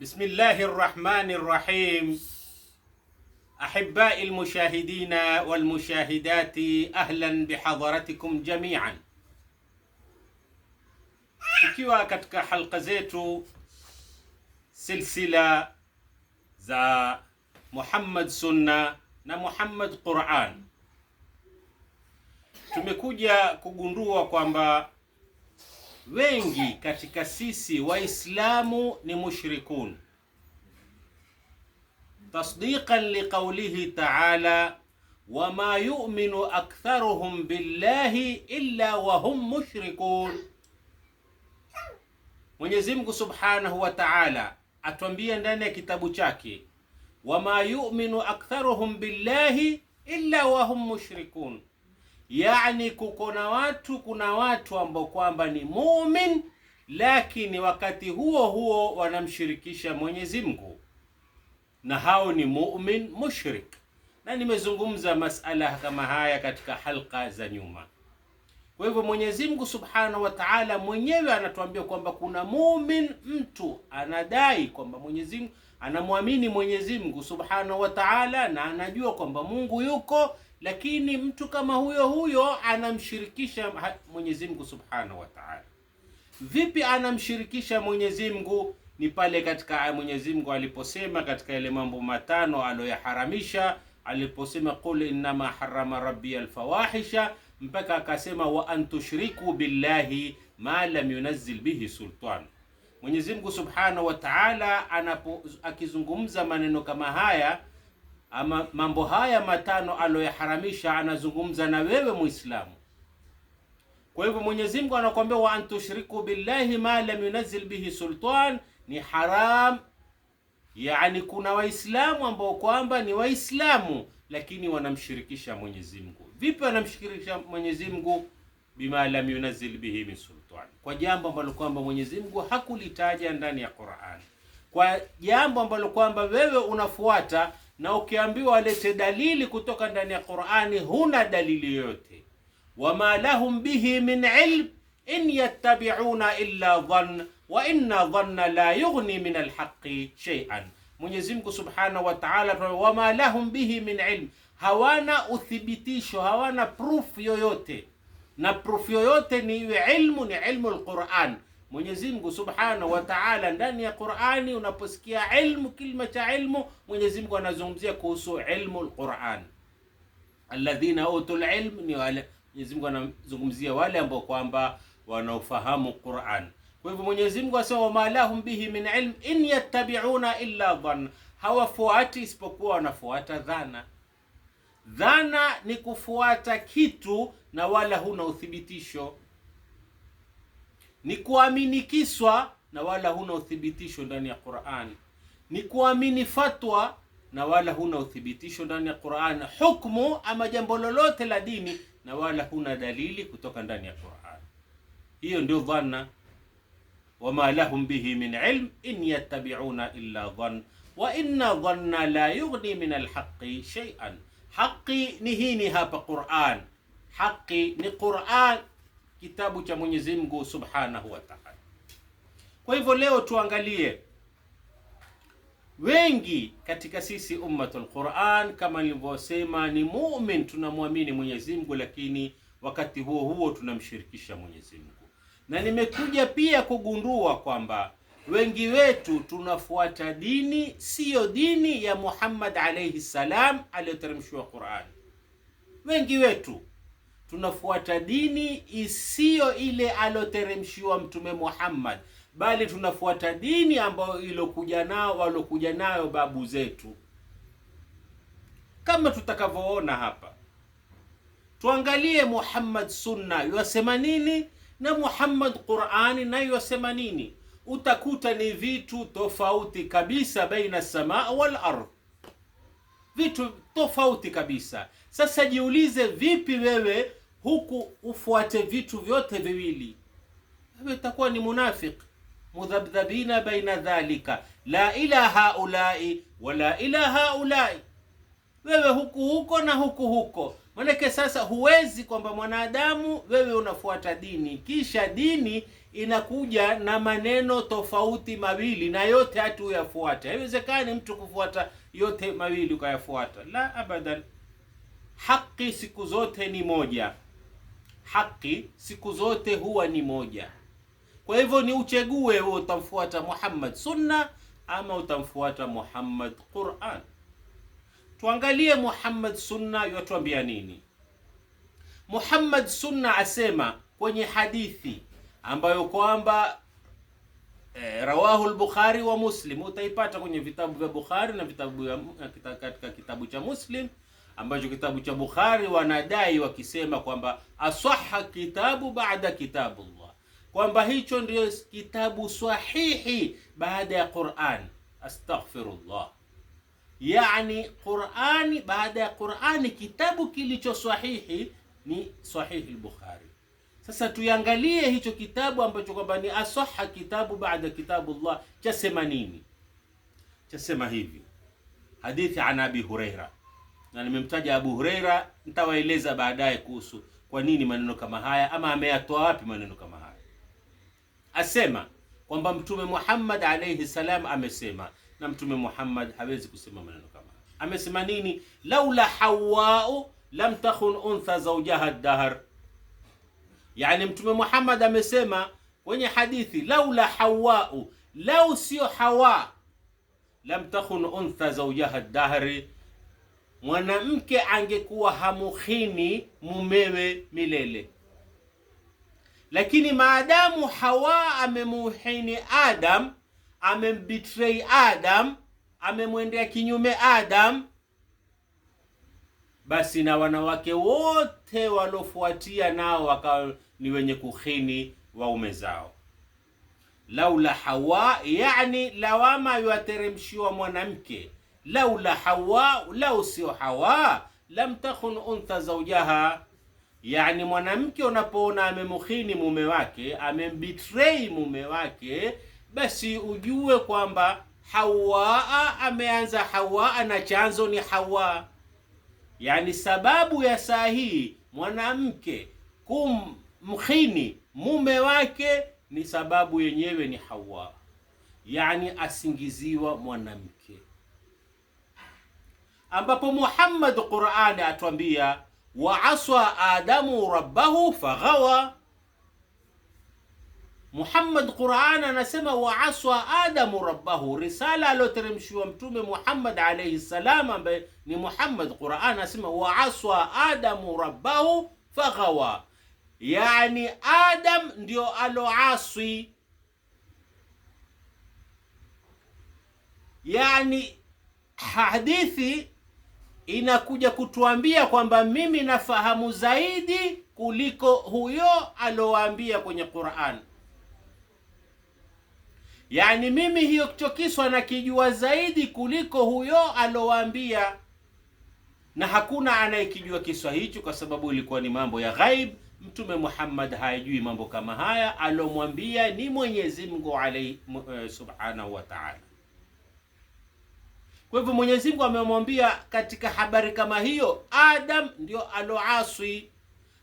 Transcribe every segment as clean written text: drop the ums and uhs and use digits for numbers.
بسم الله الرحمن الرحيم. أحبائي المشاهدين والمشاهدات، أهلا بحضرتكم جميعا. Tukiwa katika halqa zetu silsila za Muhammad Sunna na Muhammad Quran, tumekuja kugundua kwamba wengi katika sisi Waislamu ni mushrikun, tasdiqan liqaulihi ta'ala, wama yu'minu aktharuhum billahi illa wa hum mushrikun. Mwenyezi Mungu Subhanahu wa Ta'ala atuambia ndani ya kitabu chake, wama yu'minu aktharuhum billahi illa wa hum mushrikun. Yani kuna watu ambao kwamba ni mumin, lakini wakati huo huo wanamshirikisha Mwenyezi Mungu, na hao ni mumin mushrik. Na nimezungumza masala kama haya katika halqa za nyuma. Kwa hivyo Mwenyezi Mungu Subhanahu wa Ta'ala mwenyewe anatuambia kwamba kuna mumin, mtu anadai kwamba Mwenyezi Mungu, anamwamini Mwenyezi Mungu Subhanahu wa Ta'ala na anajua kwamba Mungu yuko, lakini mtu kama huyo anamshirikisha Mwenyezi Mungu Subhanahu wa Ta'ala. Vipi anamshirikisha Mwenyezi Mungu? Ni pale katika Mwenyezi Mungu aliposema katika yale mambo matano aliyoyaharamisha, aliposema qul innama harrama rabbi alfawahisha, mpaka akasema wa antushriku billahi ma lam yunazzil bihi sultan. Mwenyezi Mungu Subhanahu wa Ta'ala akizungumza maneno kama haya, ama mambo haya matano aliyoyaharamisha, anazungumza na wewe Muislamu. Kwa hivyo Mwenyezi Mungu anakuambia wa antushriku billahi ma lam yunazzil bihi sultan, ni haram. Yani kuna Waislamu ambao kwamba ni Waislamu lakini wanamshirikisha Mwenyezi Mungu. Vipi wanamshirikisha Mwenyezi Mungu? Bima lam yunazzil bihi min sultan, kwa jambo ambalo kwamba Mwenyezi Mungu hakulitaja ndani ya Qur'an, kwa jambo ambalo kwamba wewe unafuata, na ukiambiwa alete dalili kutoka ndani ya Qur'ani huna dalili yoyote. Wama lahum bihi min ilm in yattabi'una illa dhann wa inna dhanna la yughni min alhaqqi shay'an. Mwenyezi Mungu Subhanahu wa Ta'ala, wama lahum bihi min ilm, hawana uthibitisho, hawana proof yoyote, na proof yoyote ni ilmu, ni ilmu al-Qur'an. Mwenyezi Mungu Subhanahu wa Ta'ala ndani ya Qur'ani, unaposikia ilmu, kilima cha ilmu, Mwenyezi Mungu anazungumzia kuhusu ilmu al-Qur'an. Alladhina utul ilm, ni wale Mwenyezi Mungu anazungumzia wale ambao kwamba wanaofahamu Qur'an. Kwa hivyo Mwenyezi Mungu asema wama lahum bihi min ilm in yattabi'una illa dhann, hawafuati isipokuwa wanafuata dhana. Dhana ni kufuata kitu na wala huna uthibitisho, ni kuamini kiswa na wala huna uthibitisho ndani ya Qur'an, ni kuamini fatwa na wala huna uthibitisho ndani ya Qur'an, hukumu ama jambo lolote la dini na wala huna dalili kutoka ndani ya Qur'an. Hiyo ndio dhanna. Wama lahum bihi min ilm in yattabi'una illa dhann wa inna dhanna la yughni min alhaqqi shay'an. Haki ni hii, ni hapa Qur'an. Haki ni Qur'an, kitabu cha Mwenyezi Mungu Subhanahu wa Ta'ala. Kwa hivyo leo tuangalie, wengi katika sisi ummatul Qur'an, kama nilivyosema, ni mu'min, tunamwamini Mwenyezi Mungu, lakini wakati huo huo tunamshirikisha Mwenyezi Mungu. Na nimekuja pia kugundua kwamba wengi wetu tunafuata dini siyo dini ya Muhammad alayhi salam aliyoteremshwa Qur'an. Wengi wetu tunafuata dini isiyo ile aliyoteremshiwa Mtume Muhammad, bali tunafuata dini ambayo walokuja nayo babu zetu, kama tutakavyoona hapa. Tuangalie Muhammad Sunna yasema nini na Muhammad Qur'ani nayo yasema nini. Utakuta ni vitu tofauti kabisa, baina samaa wal ardh, vitu tofauti kabisa. Sasa jiulize, vipi wewe huku ufuate vitu vyote viwili? Wewe utakuwa ni munafik, mudhabdhabina baina dhalika, la ilaha haulai wala ilaha haulai. Wewe huku huko na huku huko, Manake sasa huwezi kwamba mwanadamu wewe unafuata dini kisha dini inakuja na maneno tofauti mawili na yote hatu uyafuate. Haiwezekani mtu kufuata yote mawili ukayafuata, la abadan. Haki siku zote ni moja, haki siku zote huwa ni moja. Kwa hivyo ni uchague wewe utamfuata Muhammad sunna ama utamfuata Muhammad Qur'an. Tuangalie Muhammad sunna yatuambia nini. Muhammad sunna asema kwenye hadithi ambayo kwamba rawahu al-Bukhari wa Muslim, utaipata kwenye vitabu vya Bukhari na vitabu katika kitabu cha Muslim, ambacho kitabu cha Bukhari wanadai wakisema kwamba asahha kitabu baada kitabullah, kwamba hicho ndio kitabu sahihi baada ya Qur'an. Astaghfirullah, yani Qur'ani baada ya Qur'ani kitabu kilicho sahihi ni sahihi al-Bukhari. Sasa tuangalie hicho kitabu ambacho kwamba ni asahha kitabu baada kitabullah chasema nini. Chasema hivi, hadithi an Abi Huraira, na nimemtaja Abu Huraira, nitawaeleza baadaye kuhusu kwa nini maneno kama haya ama ameyatoa wapi maneno kama haya. Asema kwamba Mtume Muhammad alayhi salam amesema, na Mtume Muhammad hawezi kusema maneno kama haya. Amesema nini? Laula Hawwa lam takhun untha zawjaha ad-dahr. Yani Mtume Muhammad amesema kwenye hadithi, laula Hawwa, lau sio Hawa, lam takhun untha zawjaha ad-dahr, mwanamke angekuwa hamukhini mumewe milele. Lakini maadamu Hawa amemuhini Adam, amembetray Adam, amemwendea kinyume Adam, basi na wanawake wote walofuatia nao wakawa ni wenye kukhini waume zao. Laula Hawa, yani lawama yateremshiwa mwanamke. Laula Hawa, lau sio Hawa, lam takhun untha zawjaha, yani mwanamke unapoona amemukhini mume wake, amembetray mume wake, basi ujue kwamba Hawa ameanza Hawa na chanzo ni Hawa. Yani sababu ya saa hii mwanamke kumkhini mume wake ni sababu yenyewe ni Hawa, yani asingiziwa mwanamke, ambapo Muhammad Qur'ani atuambia wa aswa adamu rabbahu faghawa. Muhammad Qur'an anasema wa aswa adamu rabbahu, risala aloteremshiwa Mtume Muhammad alayhi salam ambaye ni Muhammad Qur'an anasema wa aswa adamu rabbahu faghawa, yani Adam ndio aloaswi. Yani hadithi inakuja kutuambia kwamba mimi nafahamu zaidi kuliko huyo alowaambia kwenye Qur'an. Yani mimi hiyo kichokiswa nakijua zaidi kuliko huyo alowaambia, na hakuna anayekijua kiswa hicho kwa sababu ilikuwa ni mambo ya ghaib. Mtume Muhammad hayajui mambo kama haya, alomwambia ni Mwenyezi Mungu alayhi subhanahu wa ta'ala. Kwa hivyo Mwenyezi Mungu amemwambia katika habari kama hiyo, Adam ndio aloaswi.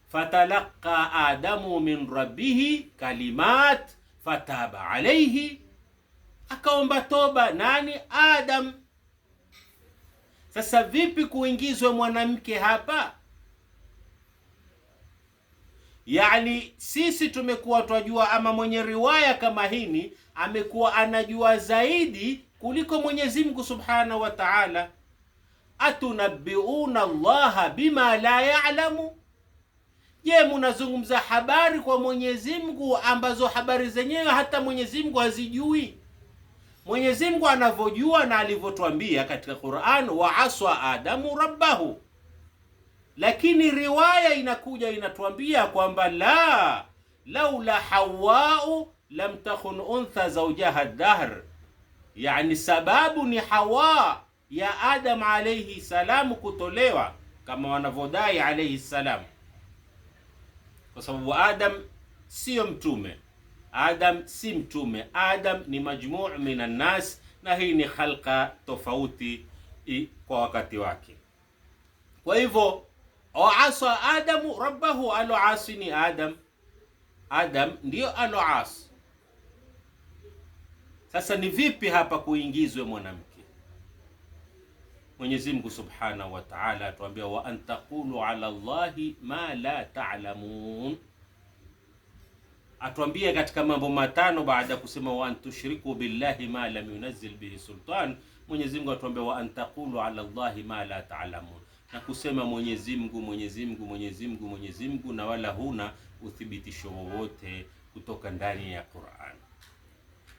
Fatalaqa Adamu min rabbihi kalimat fataba alayhi, akaomba toba nani? Adam. Sasa vipi kuingizwe mwanamke hapa? Yani sisi tumekuwa twajua, ama mwenye riwaya kama hini amekuwa anajua zaidi kuliko Mwenyezi Mungu Subhanahu wa Ta'ala. Atunabbiuna Allaha bima la ya'lamu, je, munazungumza habari kwa Mwenyezi Mungu ambazo habari zenyewe hata Mwenyezi Mungu hazijui? Mwenyezi Mungu anavyojua na alivyotuambia katika Qur'an, wa aswa adamu rabbahu. Lakini riwaya inakuja inatuambia kwamba la laula Hawa lam takhun untha zawjaha ad-dahr, yani sababu ni Hawa ya Adam alayhi salam kutolewa kama wanavyodai alayhi salam, kwa sababu Adam sio mtume. Adam si mtume. Adam ni majmuu minan nas, na hii ni khalqa tofauti kwa wakati wake. Kwa hivyo Asa Adamu rabbahu, aloasi ni Adam. Adam ndio aloasi. Sasa ni vipi hapa kuingizwe mwanamke? Mwenyezi Mungu Subhanahu wa Ta'ala atuambia, wa an taqulu ala Allahi ma la ta'lamun. Atuambia katika mambo matano baada ya kusema wa an tushriku billahi ma lam yunzil bihi sultan. Mwenyezi Mungu atuambia wa an taqulu ala Allahi ma la ta'lamun, na kusema Mwenyezi Mungu na wala huna uthibitisho wowote kutoka ndani ya Qur'an.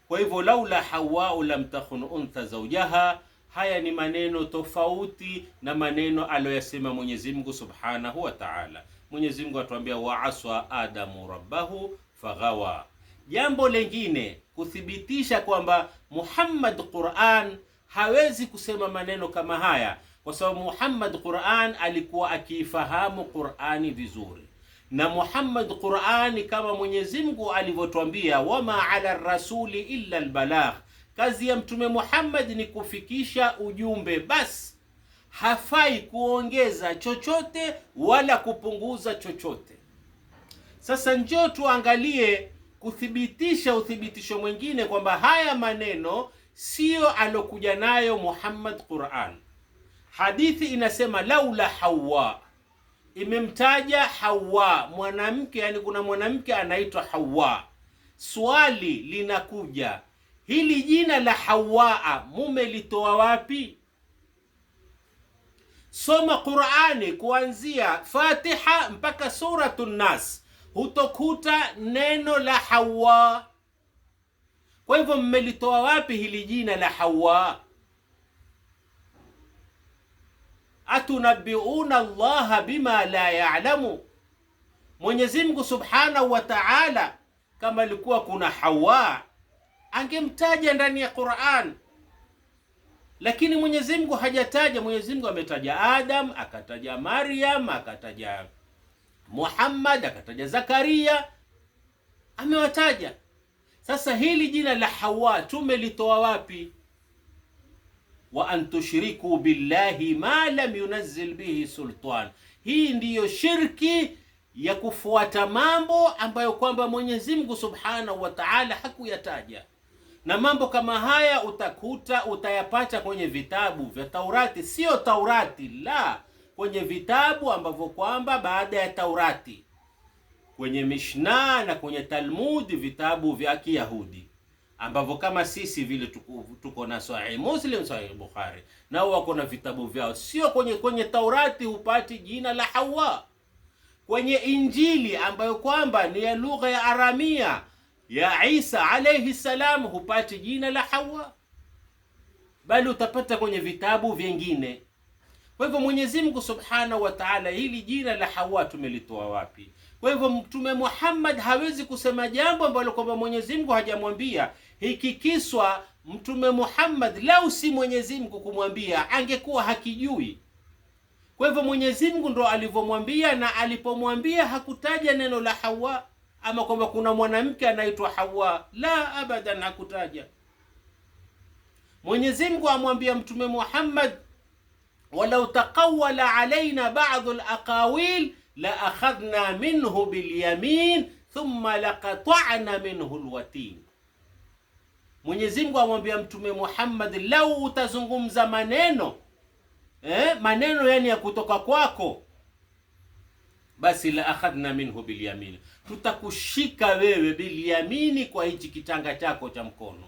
Kwa hivyo laula Hawa lam takhun untha zawjaha, haya ni maneno tofauti na maneno aliyosema Mwenyezi Mungu Subhanahu wa Ta'ala. Mwenyezi Mungu atuambia wa aswa Adamu rabbahu faghawa. Jambo lingine kuthibitisha kwamba Muhammad Qur'an hawezi kusema maneno kama haya, kwa sababu Muhammad Qur'an alikuwa akiifahamu Qur'ani vizuri. Na Muhammad Qur'ani kama Mwenyezi Mungu alivyotuambia, wama ala rasuli illa albalagh, kazi ya Mtume Muhammad ni kufikisha ujumbe basi, hafai kuongeza chochote wala kupunguza chochote. Sasa njoo tuangalie kuthibitisha uthibitisho mwingine kwamba haya maneno sio alokuja nayo Muhammad Qur'an. Hadithi inasema laula Hawa, imemtaja Hawa mwanamke, yani kuna mwanamke anaitwa Hawa. Swali linakuja, hili jina la Hawa mume litoa wapi? Soma Qur'ani kuanzia Fatiha mpaka Suratun Nas, hutokuta neno la Hawa. Kwa hivyo mmelitoa wapi hili jina la Hawa? Atunabbiuna Allaha bima la ya'lamu. Mwenyezi Mungu Subhanahu wa Ta'ala kama alikuwa kuna Hawa angemtaja ndani ya Qur'an, lakini Mwenyezi Mungu hajataja. Mwenyezi Mungu ametaja Adam, akataja Maryam, akataja Muhammad, akataja Zakaria, amewataja. Sasa hili jina la Hawa tumelitoa wapi? Wa an tushriku billahi ma lam yunzil bihi sultan. Hii ndiyo shirki ya kufuata mambo ambayo kwamba Mwenyezi Mungu Subhanahu wa Ta'ala hakuyataja. Na mambo kama haya utayapata kwenye vitabu vya Taurati, sio Taurati la, kwenye vitabu ambavyo kwamba baada ya Taurati, kwenye Mishnah na kwenye Talmud, vitabu vya Kiyahudi ambavyo kama sisi vile tuko na Sahih Muslim, Sahih Bukhari, nao wako na vitabu vyao. Sio kwenye Taurati hupati jina la Hawa. Kwenye Injili ambayo kwamba ni ya lugha ya Aramia ya Isa alayhi salam hupati jina la Hawa, bali utapata kwenye vitabu vingine. Kwa hivyo Mwenyezi Mungu Subhanahu wa Ta'ala, hili jina la Hawa tumelitoa wapi? Kwa hivyo Mtume Muhammad hawezi kusema jambo ambalo kwamba Mwenyezi Mungu hajamwambia. Hiki kiswa Mtume Muhammad lau si Mwenyezi Mungu kumwambia angekuwa hakijui. Kwa hivyo Mwenyezi Mungu ndo alivyomwambia, na alipomwambia hakutaja neno la Hawa ama kwamba kuna mwanamke anaitwa Hawa, la abadan, hakutaja. Mwenyezi Mungu amwambia Mtume Muhammad, walau taqawwala alaina ba'd al-aqawil la akhadhna minhu bilyamin thumma laqata'na minhu alwatin. Mwenyezi Mungu amwambia Mtume Muhammad, lau utazungumza maneno yani ya kutoka kwako, basi la akhadhna minhu bilyamin, tutakushika wewe bilyamini, kwa hichi kitanga chako cha mkono.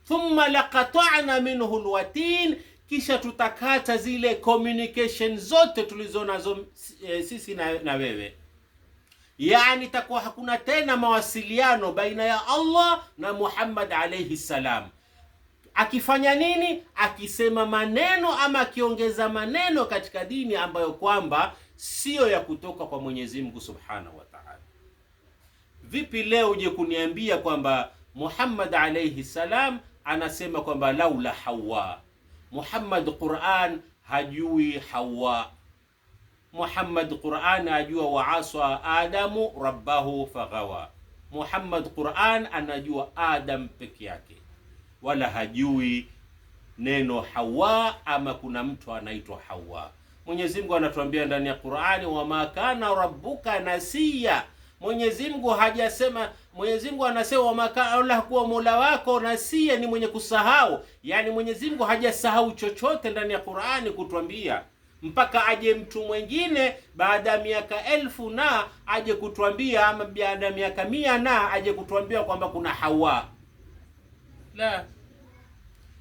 Thumma laqata'na minhu alwatin, kisha tutakata zile communication zote tulizonazo sisi na wewe. Yani takuwa hakuna tena mawasiliano baina ya Allah na Muhammad alayhi salam. Akifanya nini? Akisema maneno ama akiongeza maneno katika dini ambayo kwamba sio ya kutoka kwa Mwenyezi Mungu Subhanahu wa Ta'ala. Vipi leo uje kuniambia kwamba Muhammad alayhi salam anasema kwamba laula Hawa? Muhammad Qur'an hajui Hawa. Muhammad Qur'an ajua wa aswa Adamu rabbahu faghawa. Muhammad Qur'an anajua Adam peke yake, wala hajui neno Hawa ama kuna mtu anaitwa Hawa. Mwenyezi Mungu anatuambia ndani ya Qur'ani, wama kana rabbuka nasiya. Mwenyezi Mungu hajasema, Mwenyezi Mungu anasema wama kana Allah, kuwa Mola wako nasiya, ni mwenye kusahau. Yani Mwenyezi Mungu hajasahau chochote ndani ya Qur'ani kutuambia, mpaka aje mtu mwingine baada ya miaka 1000 na aje kutuambia, ama baada ya miaka 100 na aje kutuambia kwamba kuna Hawa. La.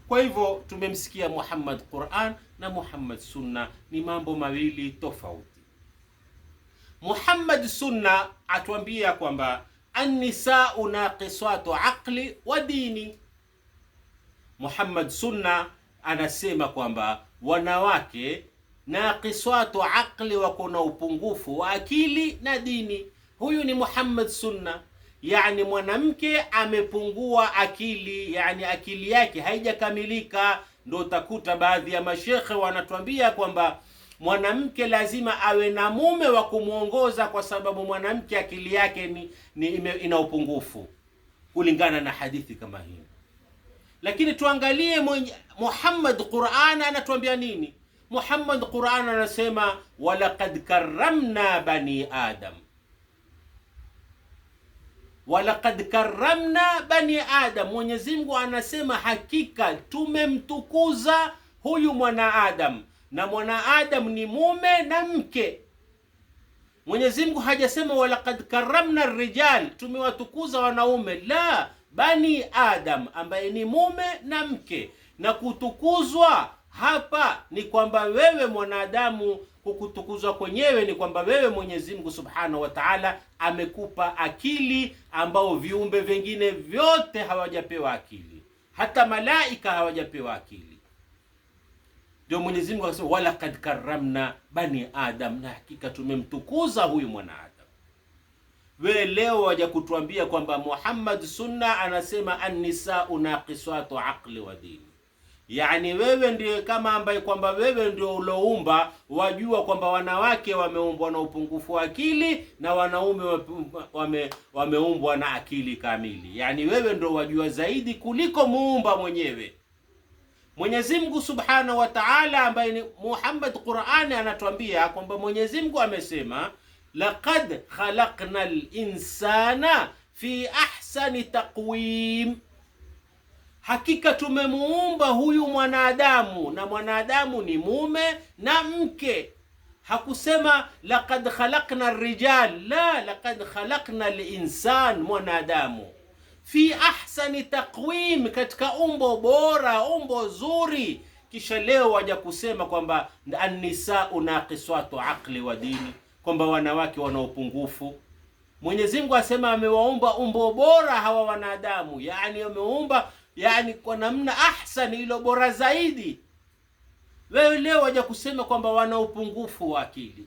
Kwa hivyo tumemsikia Muhammad Qur'an na Muhammad Sunna ni mambo mawili tofauti. Muhammad Sunna atuambia kwamba an-nisa'u naqisatu aqli wa dini. Muhammad Sunna anasema kwamba wanawake naqisatu aqli, wako na upungufu wa akili na dini. Huyu ni Muhammad Sunna. Yani mwanamke amepungua akili, yani akili yake haijakamilika. Ndio utakuta baadhi ya mashekhe wanatuambia kwamba mwanamke lazima awe na mume wa kumuongoza, kwa sababu mwanamke akili yake ina upungufu, kulingana na hadithi kama hii. Lakini tuangalie Muhammad Qur'an anatuambia nini? Muhammad Qur'an anasema walaqad karramna bani adam, walaqad karramna bani adam. Mwenyezi Mungu anasema hakika tumemtukuza huyu mwanaadam, na mwanaadam ni mume na mke. Mwenyezi Mungu hajasema walaqad karramna rijal, tumewatukuza wanaume. La, bani adam ambaye ni mume na mke. Na kutukuzwa hapa ni kwamba wewe mwanadamu, kukutukuzwa kwenyewe ni kwamba wewe Mwenyezi Mungu Subhanahu wa Ta'ala amekupa akili ambao viumbe vingine vyote hawajapewa akili, hata malaika hawajapewa akili. Ndio Mwenyezi Mungu akasema walaqad karramna bani adam, na hakika tumemtukuza huyu mwanaadam. Wewe leo waje kutuambia kwamba Muhammad Sunna anasema an-nisa'u naqisatu aqli wa dini. Yani wewe ndiye kama ambaye kwamba wewe ndio uloumba, wajua kwamba wanawake wameumbwa na upungufu wa akili na wanaume wameumbwa na akili kamili. Yani wewe ndio wajua zaidi kuliko muumba mwenyewe. Mwenyezi Mungu Subhanahu wa Ta'ala, ambaye ni Muhammad Qur'ani, anatuambia kwamba Mwenyezi Mungu amesema laqad khalaqnal insana fi ahsani taqwim, hakika tumemuumba huyu mwanadamu, na mwanadamu ni mume na mke. Hakusema laqad khalaqna rijal, la, laqad khalaqna al-insan, mwanadamu fi ahsani taqwim, katika umbo bora, umbo zuri. Kisha leo waja kusema kwamba an-nisa'u naqisatu aqli wa dini, kwamba wanawake wana upungufu. Mwenyezi Mungu asema amewaumba umbo bora hawa wanadamu, yani ameumba yani kwa namna ahsani, ilo bora zaidi. Wewe leo waja kusema kwamba wana upungufu wa akili.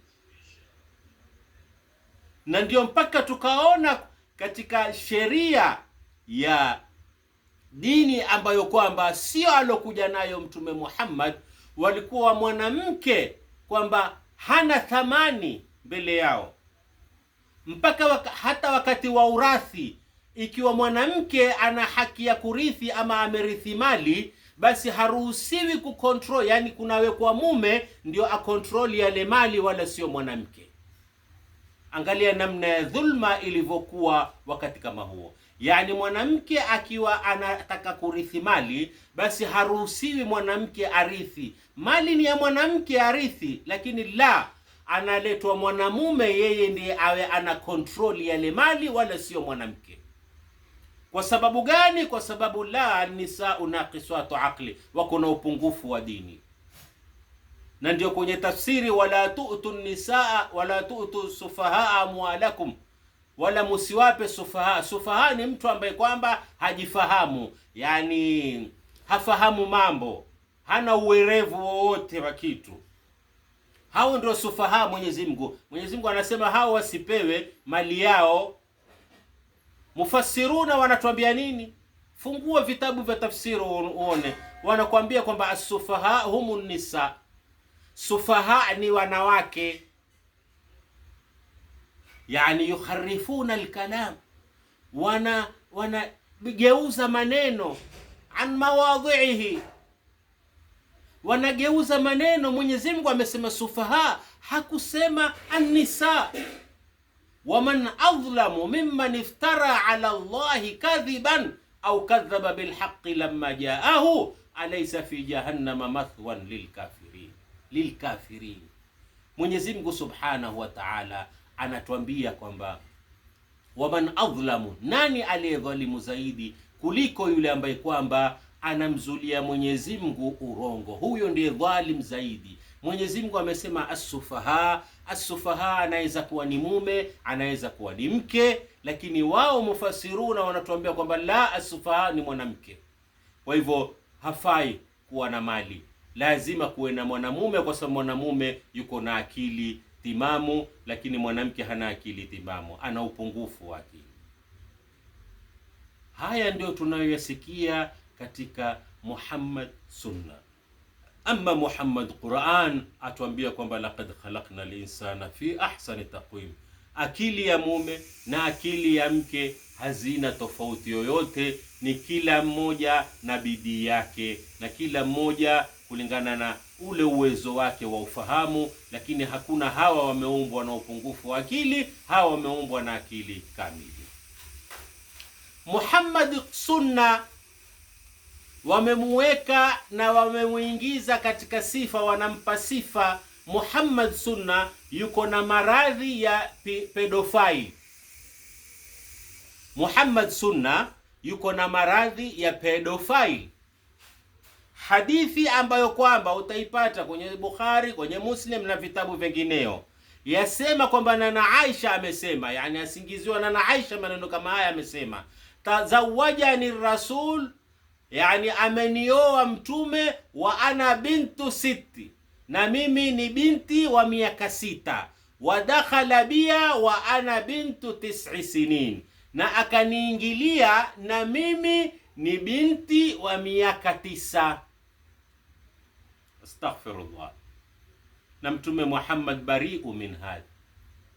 Na ndio mpaka tukaona katika sheria ya dini ambayo kwamba sio alokuja nayo Mtume Muhammad, walikuwa mwanamke kwamba hana thamani mbele yao, mpaka hata wakati wa urathi, ikiwa mwanamke ana haki ya kurithi ama amerithi mali, basi haruhusiwi kukontrol, yani kunawekwa mume ndio akontrol yale mali, wala sio mwanamke. Angalia namna ya dhulma ilivyokuwa wakati kama huo. Yani mwanamke akiwa anataka kurithi mali, basi haruhusiwi mwanamke arithi mali, ni ya mwanamke arithi, lakini la, analetwa mwanamume, yeye ndiye awe ana control yale mali, wala sio mwanamke. Kwa sababu gani? Kwa sababu la nisa'u naqisatu aqli, wako na upungufu wa dini. Na ndio kwenye tafsiri wala tu'tu nisaa wala tu'tu sufahaa amwalakum, wala musiwape sufaha. Sufaha ni mtu ambaye kwamba hajifahamu, yani hafahamu mambo, hana uwerevu wowote wa kitu. Hao ndio sufaha Mwenyezi Mungu. Mwenyezi Mungu anasema hao wasipewe mali yao. Mufassiruna wanatuambia nini? Fungua vitabu vya tafsiri uone, wanakuambia kwamba as-sufaha humun nisa, sufaha ni wanawake. Yani yukharifuna al-kalam, wanageuza maneno an mawadhihi, wanageuza maneno. Mwenyezi Mungu amesema sufaha, hakusema an-nisa. Waman adhlamu mimman iftara ala Allahi kadhiban au kadhaba bilhaqqi lamma jaahu alaysa fi jahannama mathwan lilkafirin. Mwenyezi Mungu Subhanahu wa Ta'ala anatuambia kwamba waman adhlamu, nani aliyedhalimu zaidi kuliko yule ambaye kwamba anamzulia Mwenyezi Mungu urongo? Huyo ndiye dhalim zaidi. Mwenyezi Mungu amesema as-sufaha. As-sufaha anaweza kuwa ni mume, anaweza kuwa ni mke, lakini wao mufassiruna wanatuambia kwamba la, as-sufaha ni mwanamke. Kwa hivyo hafai kuwa na mali, lazima kuwe na mwanamume, kwa sababu mwanamume yuko na akili timamu, lakini mwanamke hana akili timamu, ana upungufu wa akili. Haya ndio tunayoyasikia katika Muhammad Sunna. Amma Muhammad Qur'an atuambia kwamba laqad khalaqna al-insana fi ahsani taqwim. Akili ya mume na akili ya mke hazina tofauti yoyote, ni kila mmoja na bidii yake, na kila mmoja kulingana na ule uwezo wake wa ufahamu. Lakini hakuna hawa wameumbwa na upungufu wa akili, hawa wameumbwa na akili kamili. Muhammad Sunna wamemuweka na wamemuingiza katika sifa, wanampa Muhammad Sunna yuko na maradhi ya pedofile. Muhammad Sunna yuko na maradhi ya pedofile. Hadithi ambayo kwamba utaipata kwenye Bukhari, kwenye Muslim na vitabu vingineo, yasema kwamba Nana Aisha amesema, yani asingiziwa Nana Aisha maneno kama haya, amesema tazawajani rasul, yani amenioa mtume, wa ana bintu sitti, na mimi ni binti wa miaka 6, wa dakhala bia wa ana bintu 9 sinin, na akaniingilia na mimi ni binti wa miaka 9. Astaghfirullah. Na Mtume Muhammad bari'u min hadha,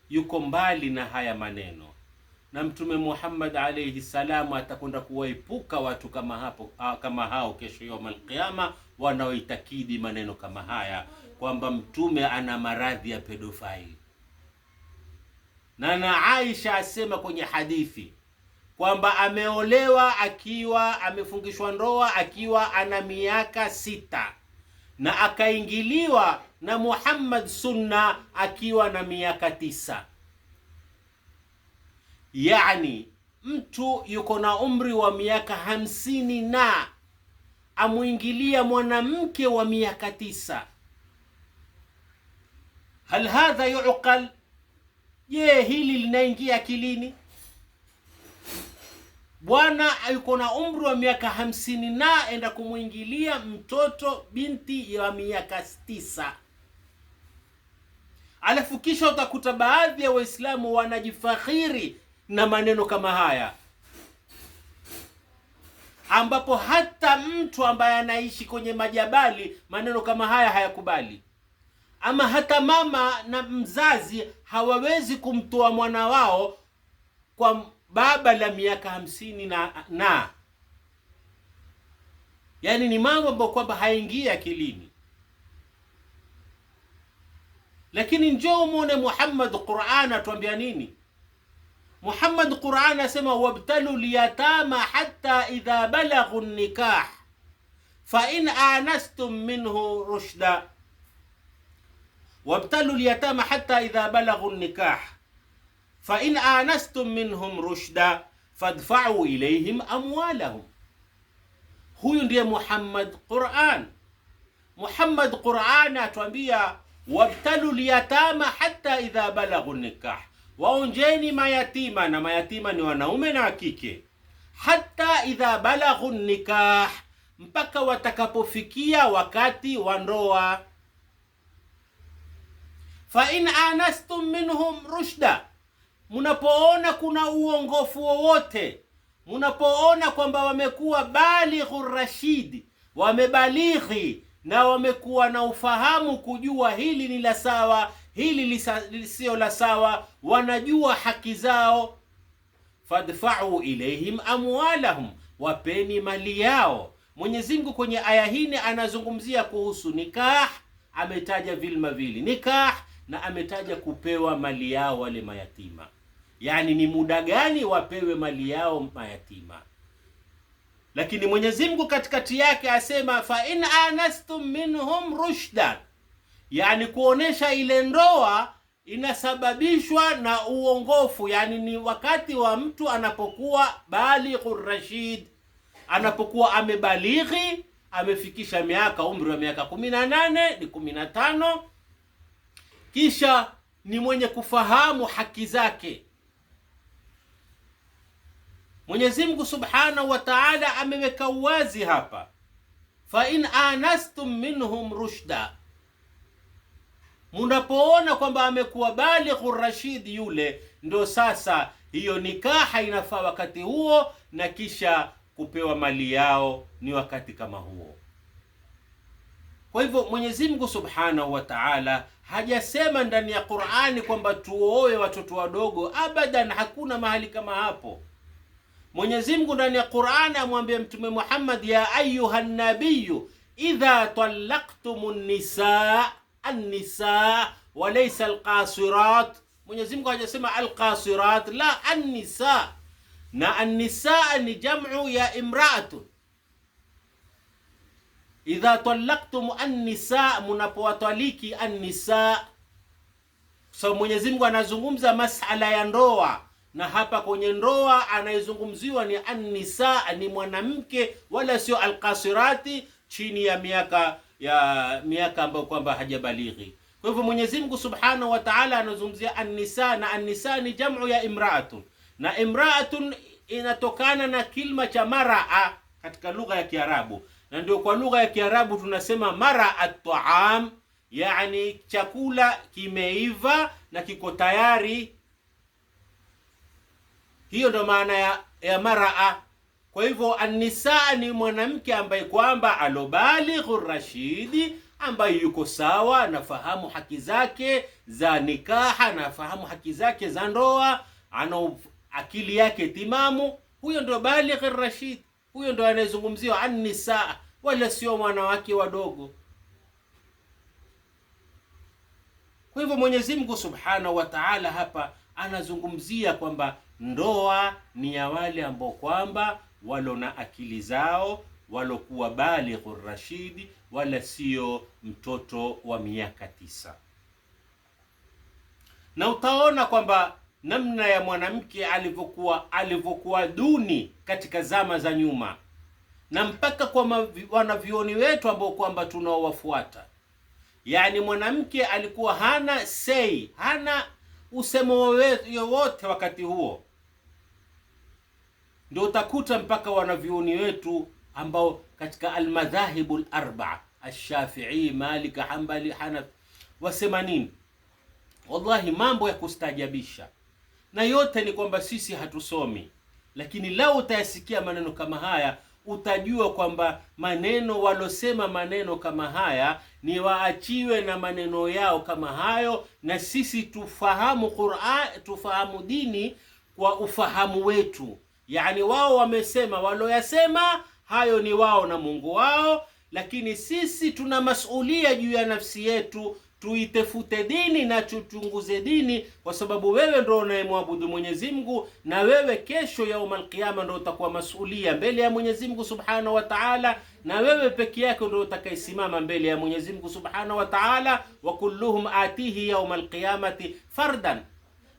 yuko mbali na haya maneno, na Mtume Muhammad alayhi salamu atakwenda kuwaepuka watu kama hao kesho ya Al-Qiyama, wanaoitakidi maneno kama haya kwamba mtume ana maradhi ya pedofile. Na Aisha asema kwenye hadithi kwamba ameolewa akiwa amefungishwa ndoa akiwa ana miaka 6, na akaingiliwa na Muhammad Sunna akiwa na miaka 9. Yani mtu yuko na umri wa miaka 50 na amuingilia mwanamke wa miaka 9. Hal hadha yuqal? Je, hili linaingia akilini? Bwana yuko na umri wa miaka 50 na enda kumuingilia mtoto binti ya miaka 9. Alafu kisha utakuta baadhi ya Waislamu wanajifakhiri na maneno kama haya, ambapo hata mtu ambaye anaishi kwenye majabali maneno kama haya hayakubali. Ama hata mama na mzazi hawawezi kumtoa mwana wao kwa baba la miaka 50 na yani ni mambo ambayo kwamba haingii akilini. Lakini njoo muone Muhammad Qur'an atuambia nini? Muhammad Qur'an asema wabtalu liyatama hatta idha balaghu nikah fa in anastum minhu rushda. Wabtalu liyatama hatta idha balaghu nikah fa in anastum minhum rushda fadfa'u ilayhim amwalahum. Huyu ndiye Muhammad Qur'an. Muhammad Qur'an atuambia wabtalu liyatama hatta idha balaghu nikah, waonjeni mayatima, na mayatima ni wanaume na kike, hatta idha balaghu nikah, mpaka watakapofikia wakati wa ndoa. Fa in anastum minhum rushda, munapoona kuna uongofu wowote, munapoona kwamba wamekuwa balighur rashidi, wamebalighi na wamekuwa na ufahamu kujua hili ni la sawa, hili sio la sawa, wanajua haki zao, fadfa'u ilayhim amwalahum, wapeni mali yao. Mwenyezi Mungu kwenye aya hii anazungumzia kuhusu nikah, ametaja vilma vili nikah, na ametaja kupewa mali yao wale mayatima. Yani ni muda gani wapewe mali yao mayatima. Lakini Mwenyezi Mungu katikati yake asema fa in anastum minhum rushdan, yani kuonesha ile ndoa inasababishwa na uongofu, yani ni wakati wa mtu anapokuwa balighur rashid, anapokuwa amebalighi, amefikisha miaka, umri wa miaka 18 ni 15, kisha ni mwenye kufahamu haki zake. Mwenyezi Mungu Subhanahu wa Ta'ala ameweka wazi hapa, fa in anastum minhum rushda, munapoona kwamba amekuwa balighur rashid yule, ndo sasa hiyo nikaha inafaa wakati huo, na kisha kupewa mali yao ni wakati kama huo. Kwa hivyo Mwenyezi Mungu Subhanahu wa Ta'ala hajasema ndani ya Qur'ani kwamba tuoe watoto wadogo, abadan, hakuna mahali kama hapo. Mwenyezi Mungu ndani ya Qur'ani amwambia Mtume Muhammad, ya ayyuhan nabiyyu idha talaqtumun nisaa an-nisaa wa laysa al-qasirat. Mwenyezi Mungu hajasema al-qasirat, la, an-nisaa, na an-nisaa ni jamu ya imra'atun. Idha talaqtum an-nisaa, munapowataliki an-nisaa. So Mwenyezi Mungu anazungumza masala ya ndoa, na hapa kwenye ndoa anayezungumziwa ni an-nisaa, ni mwanamke, wala sio al-qasirati chini ya miaka ambayo kwamba hajabalighi. Kwa hivyo Mwenyezi Mungu Subhanahu wa Ta'ala anazungumzia an-nisaa, na an-nisaa ni jamu ya imra'atun, na imra'atun inatokana na kilma cha maraa katika lugha ya Kiarabu, na ndio kwa lugha ya Kiarabu tunasema mara'at ta'am, yani chakula kimeiva na kiko tayari. Hiyo ndo maana ya maraa. Kwa hivyo an-nisaa ni mwanamke ambaye kwamba alobalighur rashidi, ambaye yuko sawa, anafahamu haki zake za nikaha, anafahamu haki zake za ndoa, ana akili yake timamu. Huyo ndo balighur rashid, huyo ndo anayezungumziwa an-nisaa, wala sio wanawake wadogo. Kwa hivyo Mwenyezi Mungu Subhanahu wa Ta'ala hapa anazungumzia kwamba ndoa ni ya wale ambao kwamba walo na akili zao, walokuwa balighur rashidi, wala sio mtoto wa miaka 9. Na utaona kwamba namna ya mwanamke alivyokuwa duni katika zama za nyuma, na mpaka kwa wanavyuoni wetu ambao kwamba tunaowafuata, yani mwanamke alikuwa hana say, hana usemo wowote wakati huo. Ndio utakuta mpaka wanavyuoni wetu ambao katika almadhahibul arba'a, ash-Shafi'i, Malik, Hanbali, Hanafi, wasema nini? Wallahi mambo ya kustajabisha, na yote ni kwamba sisi hatusomi, lakini lao utayasikia maneno kama haya, utajua kwamba maneno walosema maneno kama haya ni waachiwe na maneno yao kama hayo, na sisi tufahamu Qur'an, tufahamu dini kwa ufahamu wetu. Yani wao wamesema, waloyasema hayo ni wao na Mungu wao, lakini sisi tuna masulia juu ya nafsi yetu, tuitefute dini na tuchunguze dini, kwa sababu wewe ndio unayemwabudu Mwenyezi Mungu, na wewe kesho yaumul qiyama ndio utakuwa masulia mbele ya Mwenyezi Mungu Subhanahu wa Ta'ala, na wewe peke yako ndio utakayesimama mbele ya Mwenyezi Mungu Subhanahu wa Ta'ala, wa kulluhum atihi yaumul qiyamati fardan.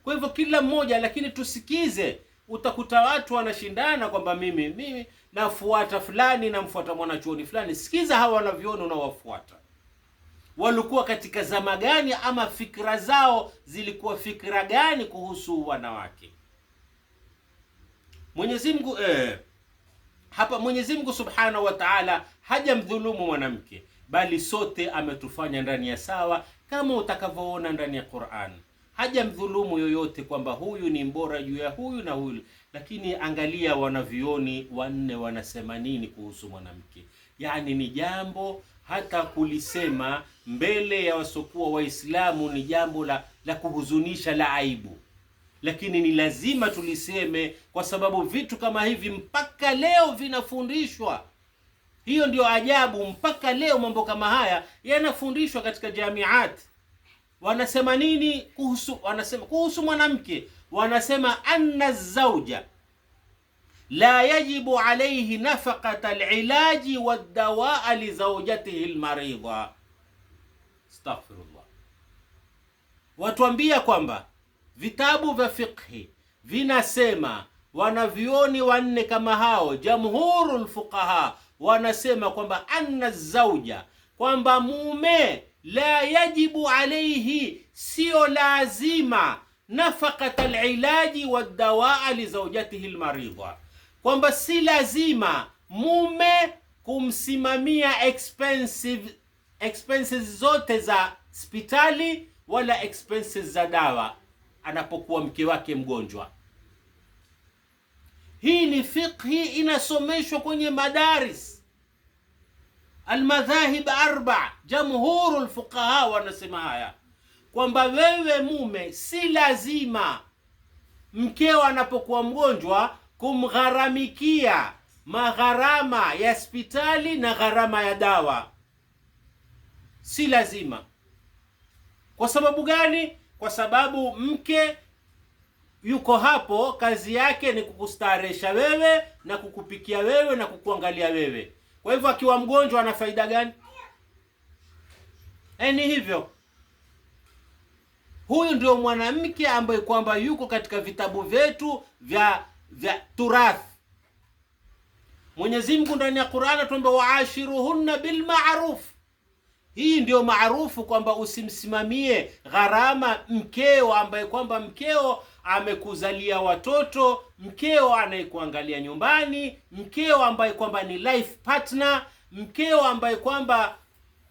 Kwa hivyo kila mmoja, lakini tusikize, utakuta watu wanashindana kwamba mimi nafuata fulani, namfuata mwanachuoni fulani. Sikiza hawa wanaviona unawafuata walikuwa katika zama gani, ama fikra zao zilikuwa fikra gani kuhusu wanawake. Mwenyezi Mungu hapa Mwenyezi Mungu Subhanahu wa Ta'ala hajamdhulumu mwanamke, bali sote ametufanya ndani ya sawa, kama utakavyoona ndani ya Qur'an. Hajamdhulumu yoyote kwamba huyu ni mbora juu ya huyu na huyu. Lakini angalia wanavioni wanne wanasema nini kuhusu mwanamke. Yani ni jambo hata kulisema mbele ya wasokuwa Waislamu ni jambo la kuhuzunisha, la aibu, lakini ni lazima tuliseme, kwa sababu vitu kama hivi mpaka leo vinafundishwa Hiyo ndio ajabu, mpaka leo mambo kama haya yanafundishwa katika jamiat. Wanasema nini kuhusu mwanamke? Wanasema anna zauja la yajibu alayhi nafaqata alilaji wadawaa li zawjatihi almaridha. Astaghfirullah. Watuambia kwamba vitabu vya fiqhi vinasema, wanavioni wanne kama hao jamhurul fuqaha wanasema kwamba anna zauja, kwamba mume la yajibu alayhi, sio lazima, nafaqat alilaji wadawaa li zawjatihi almaridha, kwamba si lazima mume kumsimamia expenses zote za hospitali wala expenses za dawa anapokuwa mke wake mgonjwa. Hii ni fiqhi inasomeshwa kwenye madaris almadhahib arba. Jamhurul fuqaha wanasema haya, kwamba wewe mume si lazima mkeo anapokuwa mgonjwa kumgharamikia magharama ya hospitali na gharama ya dawa. Si lazima. Kwa sababu gani? Kwa sababu mke yuko hapo, kazi yake ni kukustaresha wewe na kukupikia wewe na kukuangalia wewe. Kwa hivyo akiwa mgonjwa ana faida gani? Ni hivyo. Huyu ndio mwanamke ambaye kwamba yuko katika vitabu vyetu vya turath. Mwenyezi Mungu ndani ya Qur'an atuambia waashiruhunna bil ma'ruf. Hii ndio maarufu, kwamba usimsimamie gharama mkeo ambaye kwamba mkeo amekuzalia watoto, mkeo anayekuangalia nyumbani, mkeo ambaye kwamba ni life partner, mkeo ambaye kwamba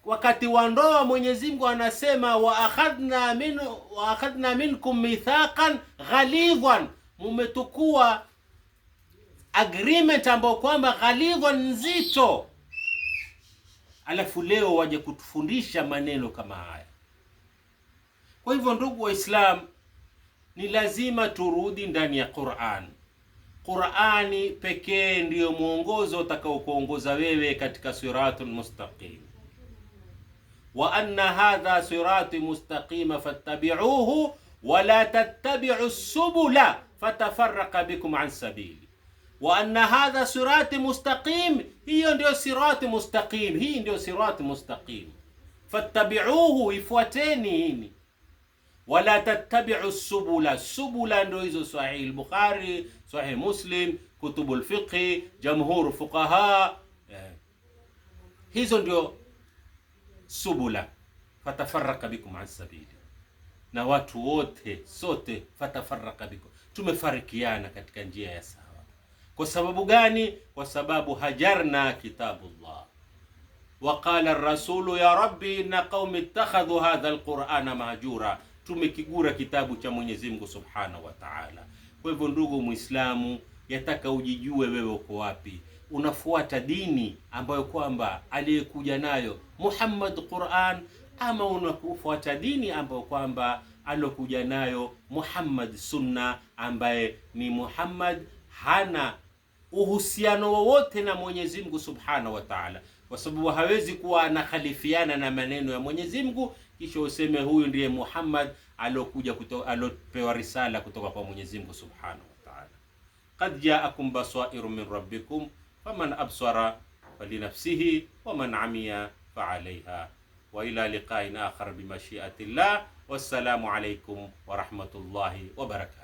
wakati wa ndoa Mwenyezi Mungu anasema wa akhadna minkum mithaqan ghalidhan, mumetukua agreement ambayo kwamba ghalidhan, nzito. Alafu leo waje kutufundisha maneno kama haya. Kwa hivyo ndugu Waislamu, ni lazima turudi ndani ya Qur'an. Qur'ani pekee ndiyo mwongozo utakaokuongoza wewe katika siratul mustaqim. Wa anna hadha sirati mustaqima fattabi'uhu wa la tattabi'u subula fatafarraqa bikum an sabili. Wa anna hadha sirati mustaqim, hiyo ndio sirati mustaqim, hii ndio sirati mustaqim. Fattabi'uhu, ifuateni hini. Wala tattabi'u subula, subula ndio hizo Sahih al-Bukhari, Sahih Muslim, kutubul fiqh, jamhur fuqaha, hizo ndio subula. Fatafarraqa bikum an sabili, na watu wote sote fatafarraqa bikum, tumefarikiana katika njia ya sawa. Kwa sababu gani? Kwa sababu hajarna kitabullah. Waqala ar-rasulu ya rabbi inna qaumi ittakhadhu hadha al-Qur'ana mahjura, tumekigura kitabu cha Mwenyezi Mungu Subhanahu wa Ta'ala. Kwa hivyo ndugu Muislamu, yataka ujijue wewe uko wapi. Unafuata dini ambayo kwamba aliyekuja nayo Muhammad Qur'an, ama unafuata dini ambayo kwamba alokuja nayo Muhammad Sunna, ambaye ni Muhammad hana uhusiano wowote na Mwenyezi Mungu Subhanahu wa Ta'ala, kwa sababu hawezi kuwa anakhalifiana na maneno ya Mwenyezi Mungu kisha useme huyu ndiye Muhammad alokuja alopewa risala kutoka kwa Mwenyezi Mungu Subhanahu wa Ta'ala. Qad ja'akum basairu min rabbikum faman absara falinafsihi waman amiya fa'alayha. Wa ila liqa'in akhar bi mashi'atillah. Wassalamu alaykum wa rahmatullahi wa barakatuh.